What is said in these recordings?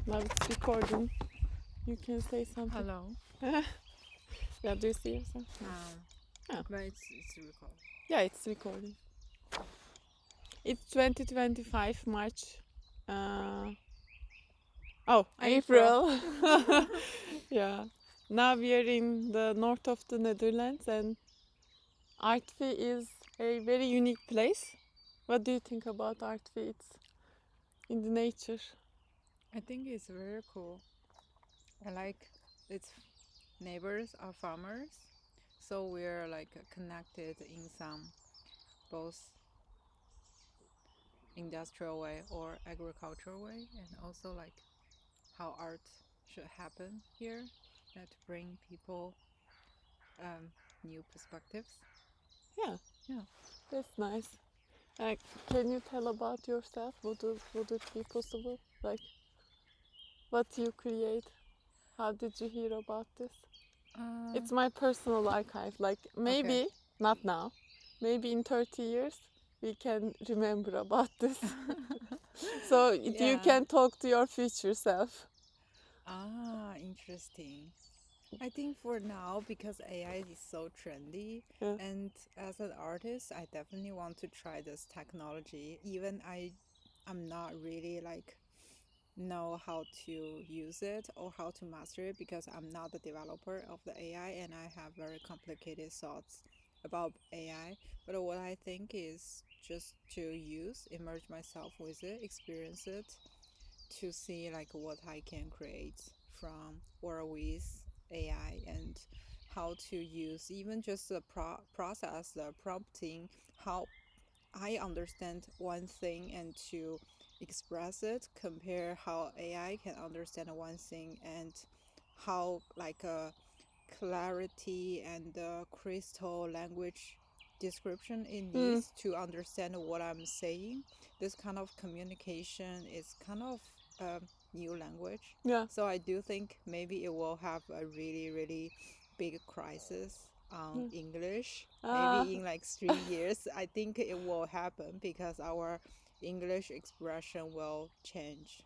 Now it's recording. You can say something. Hello. Yeah, do you see yourself? Yeah. But it's recording. Yeah, it's recording. It's 2025 March. April. Yeah. Now we are in the north of the Netherlands, and Artphy is a very unique place. What do you think about Artphy? It's in the nature. I think it's very cool. I like its neighbors are farmers, so we're like connected in some both industrial way or agricultural way, and also like how art should happen here, that to bring people new perspectives. Yeah, Yeah. that's nice. Like, can you tell about yourself? Would it be possible? Like, what you create? How did you hear about this? Uh, It's my personal archive. Like, okay. maybe, not now, maybe in 30 years, we can remember about this. So you Yeah. can talk to your future self. Interesting. I think for now, because AI is so trendy, Yeah. and as an artist, I definitely want to try this technology. Even I'm not really like know how to use it or how to master it because I'm not the developer of the AI and I have very complicated thoughts about AI. But what I think is just to use, immerse myself with it, experience it, to see like what I can create from or with AI and how to use even just the process, the prompting, how I understand one thing and to express it, compare how AI can understand one thing and how like a clarity and the crystal language description it Mm, needs to understand what I'm saying. This kind of communication is kind of a new language. yeah. So I do think maybe it will have a really, really big crisis on Mm. English. Ah, Maybe in like 3 years, I think it will happen because our English expression will change.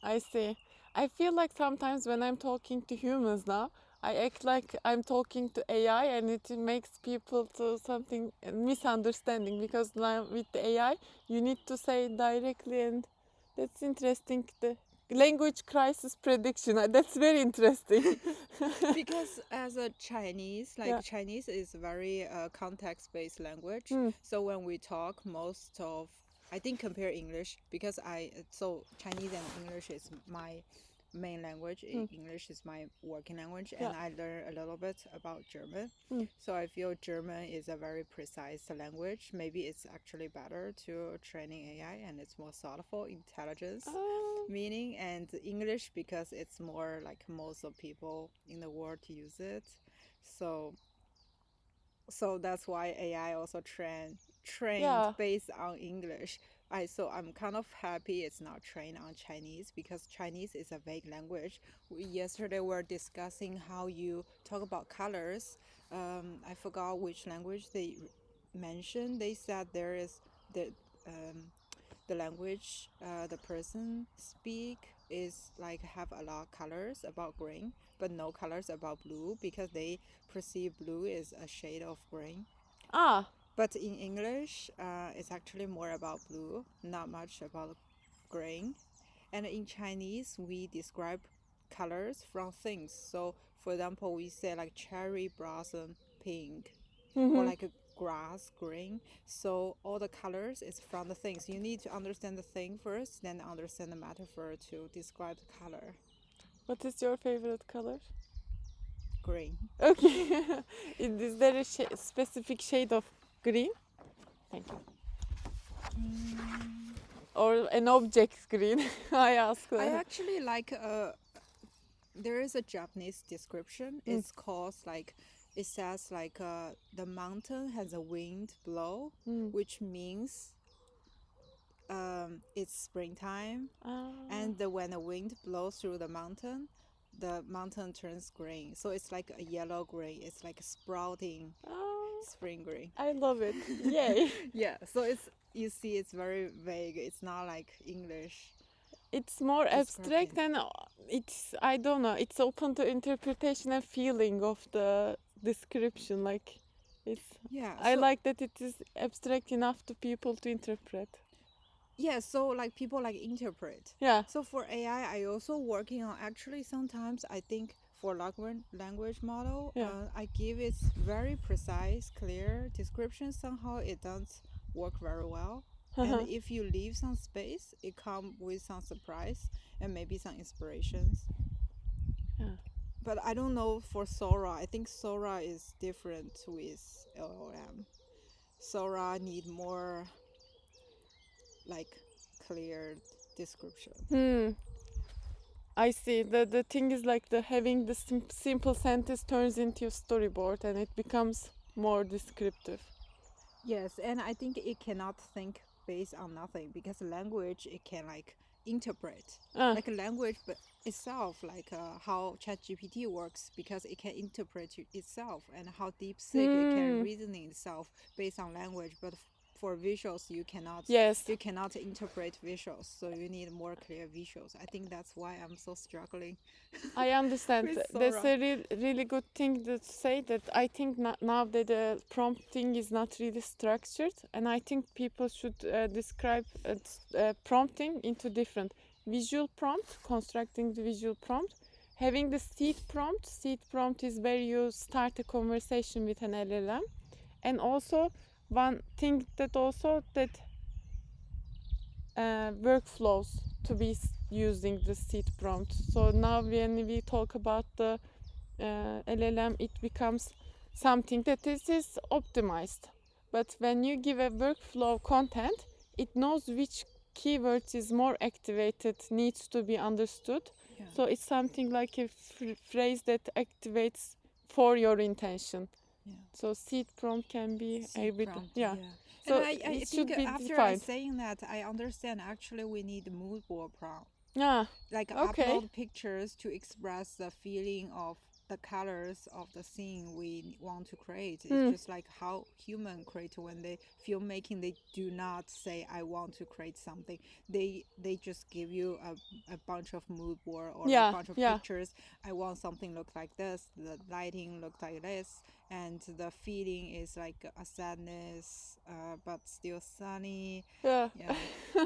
I see. I feel like sometimes when I'm talking to humans now, I act like I'm talking to AI, and it makes people to something misunderstanding, because now with the AI you need to say it directly, and that's interesting. The language crisis prediction, that's very interesting. Because as a Chinese, Yeah. like Chinese is very context-based language. Mm, So when we talk, most of I think compare English because so Chinese and English is my main language. mm, English is my working language, yeah. and I learn a little bit about German. Mm. So I feel German is a very precise language. Maybe it's actually better to training AI and it's more thoughtful intelligence Ah, meaning, and English because it's more like most of people in the world use it. So that's why AI also trained yeah. based on English. I'm kind of happy it's not trained on Chinese because Chinese is a vague language. Yesterday we were discussing how you talk about colors. I forgot which language they mentioned. They said there is um, the language the person speak is like have a lot of colors about green but no colors about blue because they perceive blue as a shade of green, Ah, but in English it's actually more about blue, not much about green. And in Chinese we describe colors from things. So for example we say like cherry blossom pink or mm-hmm. like a grass green. So all the colors is from the things. You need to understand the thing first, then understand the metaphor to describe the color. What is your favorite color? Green. Okay. Is there a specific shade of green? Thank you. Mm, Or an object green? I ask. I actually like there is a Japanese description. Mm. It's called like it says like the mountain has a wind blow, Mm. which means it's springtime. Ah, And when the wind blows through the mountain turns green. So it's like a yellow green. It's like sprouting ah, spring green. I love it. Yay. Yeah. So it's you see, it's very vague. It's not like English. it's more abstract describing. and it's, I don't know, it's open to interpretation and feeling of the description. Like it's, Yeah, I so like that it is abstract enough to people to interpret. yeah, so like people like interpret. Yeah. So for AI, I also working on actually sometimes I think for language model, Yeah. I give it very precise, clear description. Somehow it does work very well. And if you leave some space, it come with some surprise and maybe some inspirations. Yeah. But I don't know for Sora. I think Sora is different with LLM. Sora need more like clear description. Hmm. I see. The thing is like the having the simple sentence turns into a storyboard and it becomes more descriptive. Yes, and I think it cannot think based on nothing because language it can like interpret Ah. like a language but itself like how ChatGPT works because it can interpret itself and how DeepSeek it can Hmm. reasoning itself based on language but for visuals Yes. you cannot interpret visuals so you need more clear visuals. I think that's why I'm so struggling I understand. with That's Sora. a really good thing to say that I think now that the prompting is not really structured, and I think people should describe prompting into different visual prompt, constructing the visual prompt, having the seed prompt. Seed prompt is where you start a conversation with an LLM, and also one thing that also that workflows to be using the seed prompt. So now when we talk about the LLM, it becomes something that is optimized. But when you give a workflow content, it knows which keywords is more activated, needs to be understood. Yeah, So it's something like a phrase that activates for your intention. yeah. So seed prompt can be a Seed bit, prompt, yeah. yeah. And So I it think should be after I defined. saying that, I understand actually we need mood board prompt. Ah, Like okay. upload pictures to express the feeling of the colors of the scene we want to create. It's Hmm. just like how human create when they filmmaking. They do not say I want to create something. They just give you a bunch of mood board or like Yeah, bunch of yeah. pictures. I want something look like this. The lighting look like this, and the feeling is like a sadness, but still sunny. Yeah. Yeah,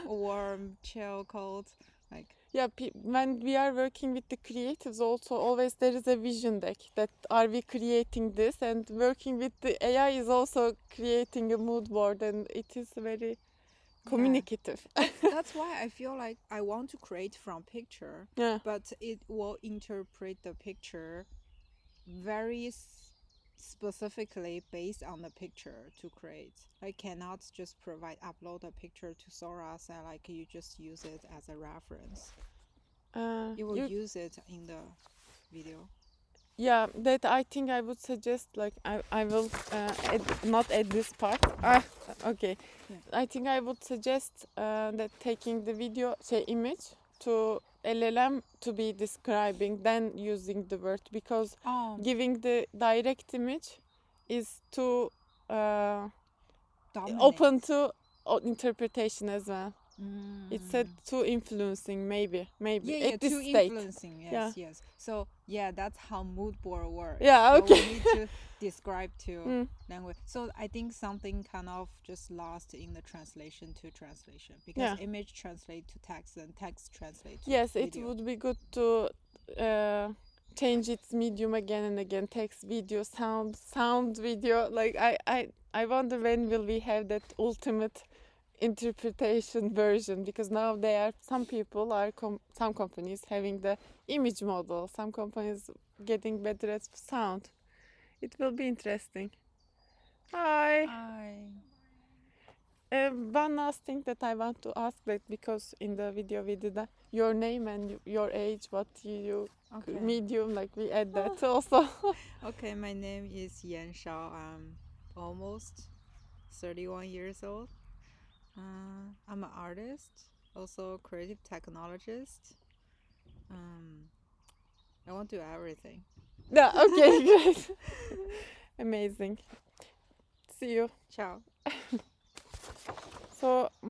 warm, chill, cold. Like Yeah, when we are working with the creatives, also always there is a vision deck that are we creating this, and working with the AI is also creating a mood board, and it is very yeah, communicative. that's why I feel like I want to create from picture, Yeah. but it will interpret the picture very specifically based on the picture to create. I cannot just provide upload a picture to Soras and like you just use it as a reference. You will You use it in the video. Yeah, that I think I would suggest, like I will not add this part. Okay. Yeah. I think I would suggest that taking the video, say image, to LLM to be describing, then using the word, because giving the direct image is too open Dominate. to interpretation as well. It's Mm. too influencing, maybe Yeah, yeah, at this too state. influencing. Yes, Yeah. yes. So yeah, that's how mood board works. Yeah. So we Okay. need to describe to Mm. language. So I think something kind of just lost in the translation to translation because Yeah. image translate to text and text translate to Yes, it video. would be good to change its medium again and again. Text, video, sound, video. Like I wonder when will we have that ultimate interpretation version, because now there are some people are some companies having the image model, some companies getting better at sound. It will be interesting. Hi. I One last thing that I want to ask, that because in the video we did your name and your age, what you okay. medium, like we add that also. Okay, my name is Yan Shao. I'm almost 31 years old. I'm an artist, also creative technologist. Um, I want to do everything. Yeah, okay, great. Amazing. See you. Ciao. So